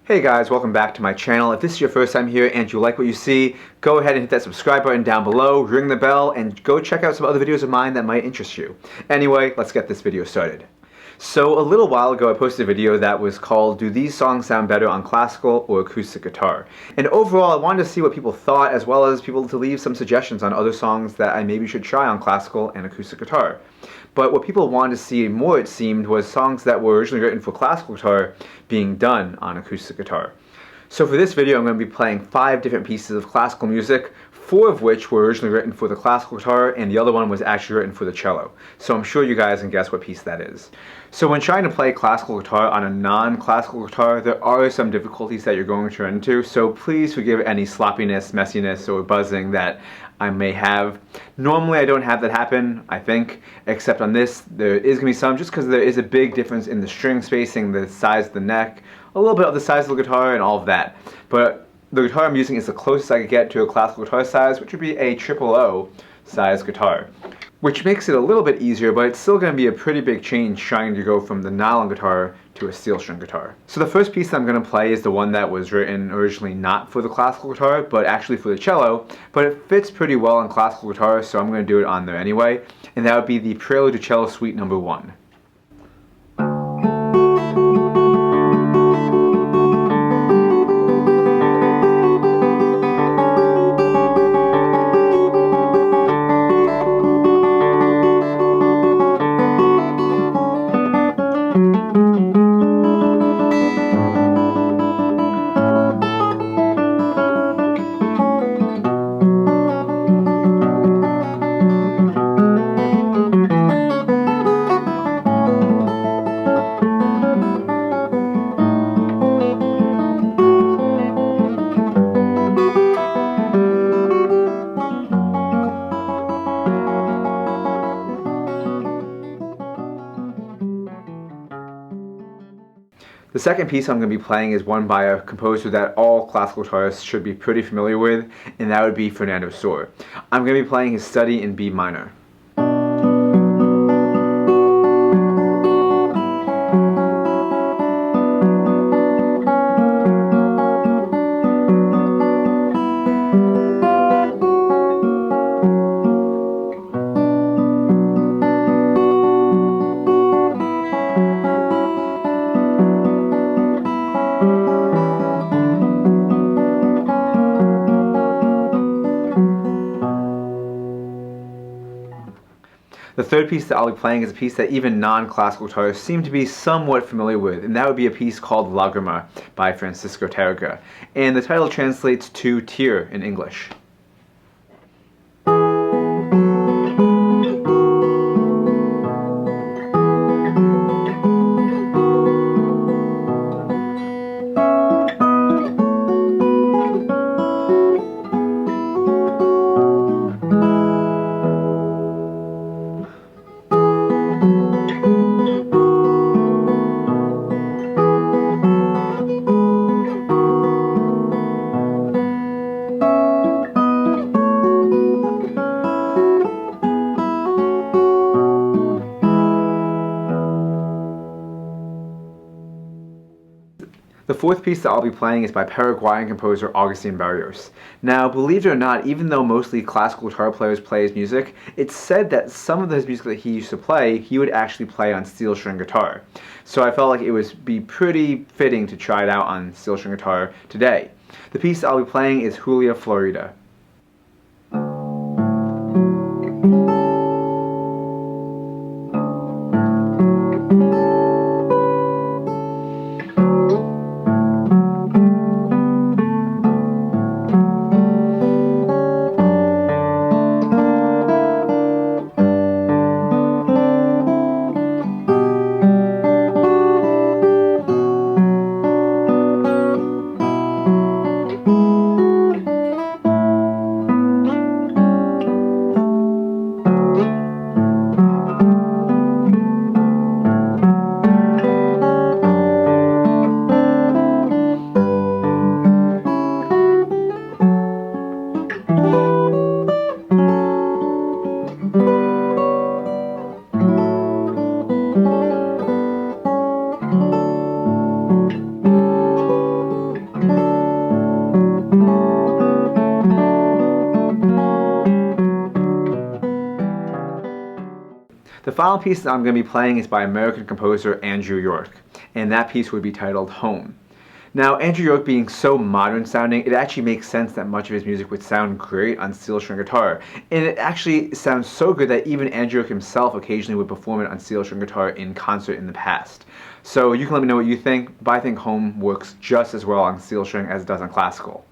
Hey guys, welcome back to my channel. If this is your first time here and you like what you see, go ahead and hit that subscribe button down below, ring the bell, and go check out some other videos of mine that might interest you. Anyway, let's get this video started. So a little while ago I posted a video that was called "Do these songs sound better on classical or acoustic guitar?" And overall I wanted to see what people thought, as well as people to leave some suggestions on other songs that I maybe should try on classical and acoustic guitar. But what people wanted to see more, it seemed, was songs that were originally written for classical guitar being done on acoustic guitar. So for this video I'm going to be playing 5 different pieces of classical music, 4 of which were originally written for the classical guitar and the other one was actually written for the cello. So I'm sure you guys can guess what piece that is. So when trying to play classical guitar on a non-classical guitar, there are some difficulties that you're going to run into, so please forgive any sloppiness, messiness, or buzzing that I may have. Normally I don't have that happen, I think, except on this there is going to be some, just because there is a big difference in the string spacing, the size of the neck, a little bit of the size of the guitar, and all of that. But the guitar I'm using is the closest I could get to a classical guitar size, which would be a O size guitar, which makes it a little bit easier, but it's still going to be a pretty big change trying to go from the nylon guitar to a steel string guitar. So the first piece that I'm going to play is the one that was written originally not for the classical guitar, but actually for the cello, but it fits pretty well on classical guitar, so I'm going to do it on there anyway, and that would be the Prelude to Cello Suite No. 1. The second piece I'm going to be playing is one by a composer that all classical guitarists should be pretty familiar with, and that would be Fernando Sor. I'm going to be playing his Study in B minor. The third piece that I'll be playing is a piece that even non-classical guitarists seem to be somewhat familiar with, and that would be a piece called Lagrima by Francisco Tarrega, and the title translates to Tear in English. The fourth piece that I'll be playing is by Paraguayan composer Agustin Barrios. Now, believe it or not, even though mostly classical guitar players play his music, it's said that some of his music that he used to play, he would actually play on steel string guitar. So I felt like it would be pretty fitting to try it out on steel string guitar today. The piece that I'll be playing is Julia Florida. The final piece that I'm going to be playing is by American composer Andrew York, and that piece would be titled Home. Now, Andrew York being so modern sounding, it actually makes sense that much of his music would sound great on steel string guitar. And it actually sounds so good that even Andrew York himself occasionally would perform it on steel string guitar in concert in the past. So you can let me know what you think, but I think Home works just as well on steel string as it does on classical.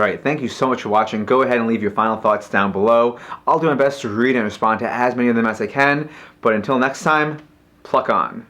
Alright, thank you so much for watching. Go ahead and leave your final thoughts down below. I'll do my best to read and respond to as many of them as I can, but until next time, pluck on.